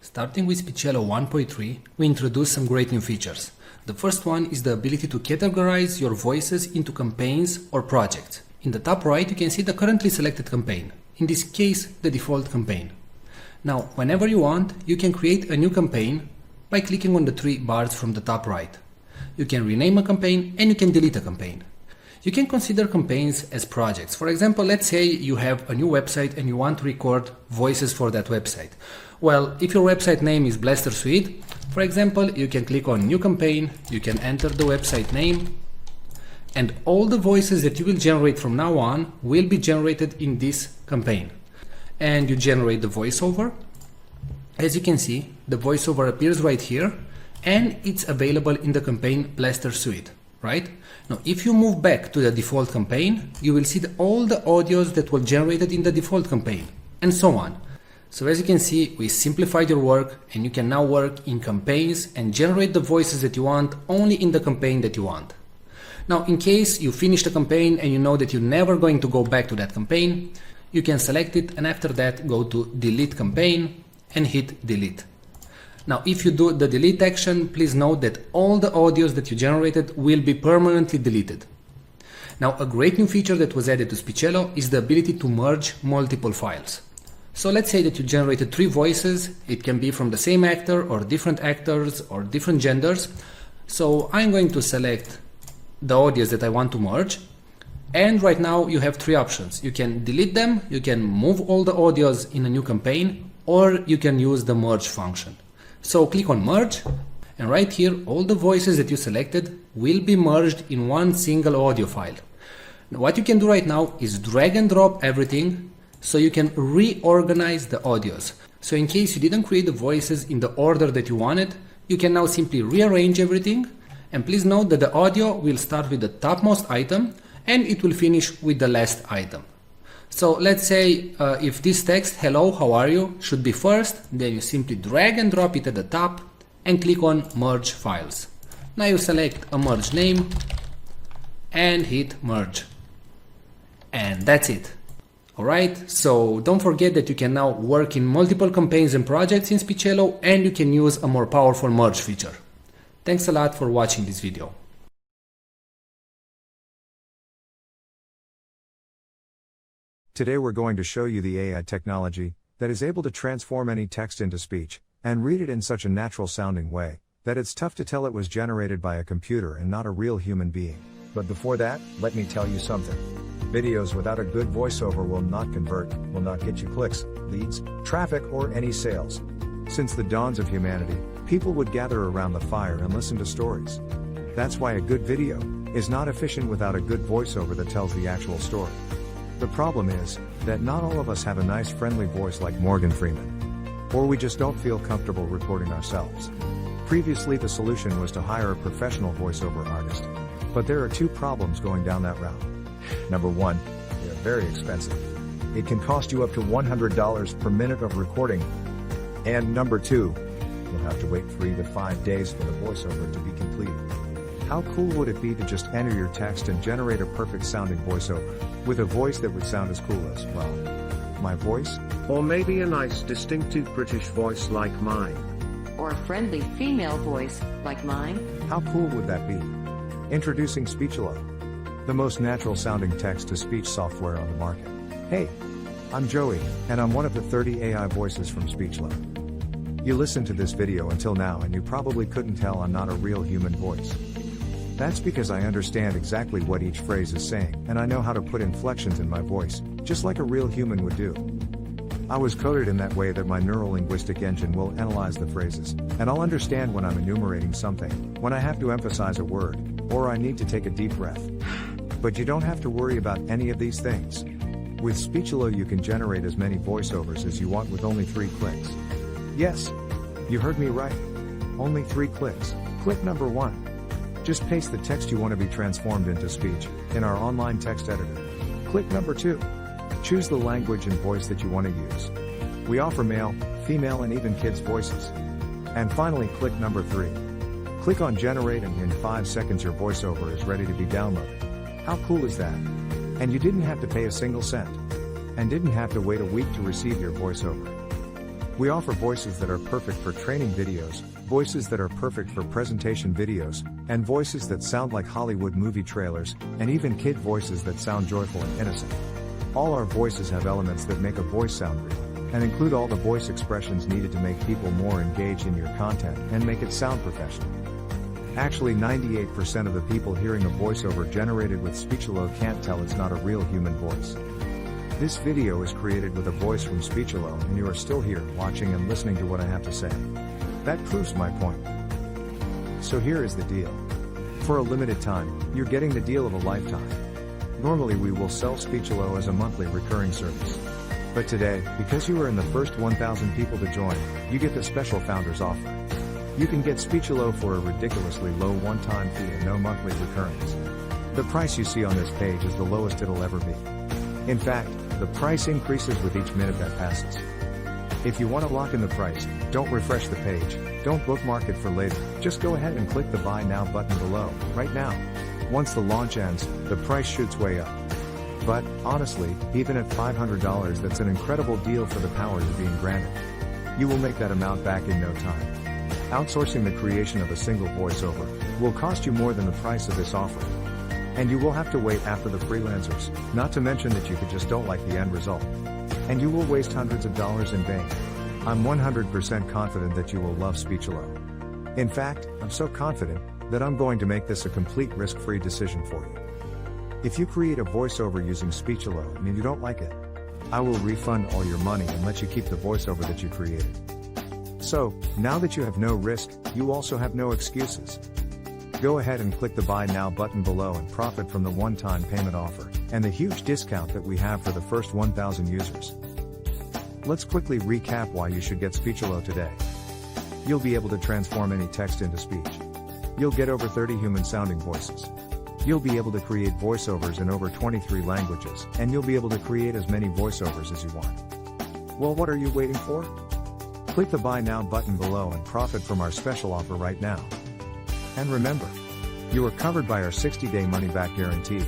Starting with Speechelo 1.3, we introduced some great new features. The first one is the ability to categorize your voices into campaigns or projects. In the top right, you can see the currently selected campaign. In this case, the default campaign. Now, whenever you want, you can create a new campaign by clicking on the three bars from the top right. You can rename a campaign and you can delete a campaign. You can consider campaigns as projects. For example, let's say you have a new website and you want to record voices for that website. Well, if your website name is Blaster Suite, for example, you can click on New Campaign, you can enter the website name, and all the voices that you will generate from now on will be generated in this campaign. And you generate the voiceover. As you can see, the voiceover appears right here, and it's available in the campaign Blaster Suite, right? Now, if you move back to the default campaign, you will see all the audios that were generated in the default campaign, and so on. So as you can see, we simplified your work, and you can now work in campaigns and generate the voices that you want only in the campaign that you want. Now, in case you finish the campaign and you know that you're never going to go back to that campaign, you can select it and after that go to Delete Campaign and hit Delete. Now, if you do the delete action, please note that all the audios that you generated will be permanently deleted. Now, a great new feature that was added to Speechelo is the ability to merge multiple files. So let's say that you generated 3 voices. It can be from the same actor or different actors or different genders. So I'm going to select the audios that I want to merge. And right now you have 3 options. You can delete them, you can move all the audios in a new campaign, or you can use the merge function. So click on merge, and right here all the voices that you selected will be merged in one single audio file. Now, what you can do right now is drag and drop everything so you can reorganize the audios. So in case you didn't create the voices in the order that you wanted, you can now simply rearrange everything. And please note that the audio will start with the topmost item and it will finish with the last item. So let's say if this text, hello, how are you, should be first, then you simply drag and drop it at the top and click on merge files. Now you select a merge name and hit merge. And that's it. Alright, so don't forget that you can now work in multiple campaigns and projects in Speechelo, and you can use a more powerful merge feature. Thanks a lot for watching this video. Today we're going to show you the AI technology that is able to transform any text into speech and read it in such a natural sounding way that it's tough to tell it was generated by a computer and not a real human being. But before that, let me tell you something. Videos without a good voiceover will not convert, will not get you clicks, leads, traffic, or any sales. Since the dawns of humanity, people would gather around the fire and listen to stories. That's why a good video is not efficient without a good voiceover that tells the actual story. The problem is that not all of us have a nice friendly voice like Morgan Freeman. Or we just don't feel comfortable recording ourselves. Previously the solution was to hire a professional voiceover artist. But there are 2 problems going down that route. Number 1, they are very expensive. It can cost you up to $100 per minute of recording. And number 2, you'll have to wait 3 to 5 days for the voiceover to be completed. How cool would it be to just enter your text and generate a perfect sounding voiceover, with a voice that would sound as cool as, well, my voice? Or maybe a nice distinctive British voice like mine. Or a friendly female voice like mine? How cool would that be? Introducing Speechelo, the most natural sounding text-to-speech software on the market. Hey, I'm Joey, and I'm one of the 30 AI voices from Speechelo. You listened to this video until now and you probably couldn't tell I'm not a real human voice. That's because I understand exactly what each phrase is saying, and I know how to put inflections in my voice, just like a real human would do. I was coded in that way that my neuro-linguistic engine will analyze the phrases, and I'll understand when I'm enumerating something, when I have to emphasize a word, or I need to take a deep breath. But you don't have to worry about any of these things. With Speechelo you can generate as many voiceovers as you want with only 3 clicks. Yes, you heard me right. Only 3 clicks. Click number 1. Just paste the text you want to be transformed into speech in our online text editor. Click number 2. Choose the language and voice that you want to use. We offer male, female, and even kids' voices. And finally, click number 3. Click on generate and in 5 seconds your voiceover is ready to be downloaded. How cool is that? And you didn't have to pay a single cent. And didn't have to wait a week to receive your voiceover. We offer voices that are perfect for training videos, voices that are perfect for presentation videos, and voices that sound like Hollywood movie trailers, and even kid voices that sound joyful and innocent. All our voices have elements that make a voice sound real, and include all the voice expressions needed to make people more engaged in your content and make it sound professional. Actually, 98% of the people hearing a voiceover generated with Speechelo can't tell it's not a real human voice. This video is created with a voice from Speechelo, and you are still here, watching and listening to what I have to say. That proves my point. So here is the deal. For a limited time, you're getting the deal of a lifetime. Normally we will sell Speechelo as a monthly recurring service. But today, because you are in the first 1,000 people to join, you get the special founders offer. You can get Speechelo for a ridiculously low one-time fee and no monthly recurrings. The price you see on this page is the lowest it'll ever be. In fact, the price increases with each minute that passes. If you want to lock in the price, don't refresh the page, don't bookmark it for later, just go ahead and click the Buy Now button below, right now. Once the launch ends, the price shoots way up. But, honestly, even at $500 that's an incredible deal for the power you're being granted. You will make that amount back in no time. Outsourcing the creation of a single voiceover will cost you more than the price of this offer. And you will have to wait after the freelancers, not to mention that you just don't like the end result. And you will waste hundreds of dollars in vain. I'm 100% confident that you will love Speechelo. In fact, I'm so confident that I'm going to make this a complete risk-free decision for you. If you create a voiceover using Speechelo and you don't like it, I will refund all your money and let you keep the voiceover that you created. So, now that you have no risk, you also have no excuses. Go ahead and click the Buy Now button below and profit from the one-time payment offer, and the huge discount that we have for the first 1,000 users. Let's quickly recap why you should get Speechelo today. You'll be able to transform any text into speech. You'll get over 30 human-sounding voices. You'll be able to create voiceovers in over 23 languages, and you'll be able to create as many voiceovers as you want. Well, what are you waiting for? Click the Buy Now button below and profit from our special offer right now. And remember, you are covered by our 60-day money-back guarantee.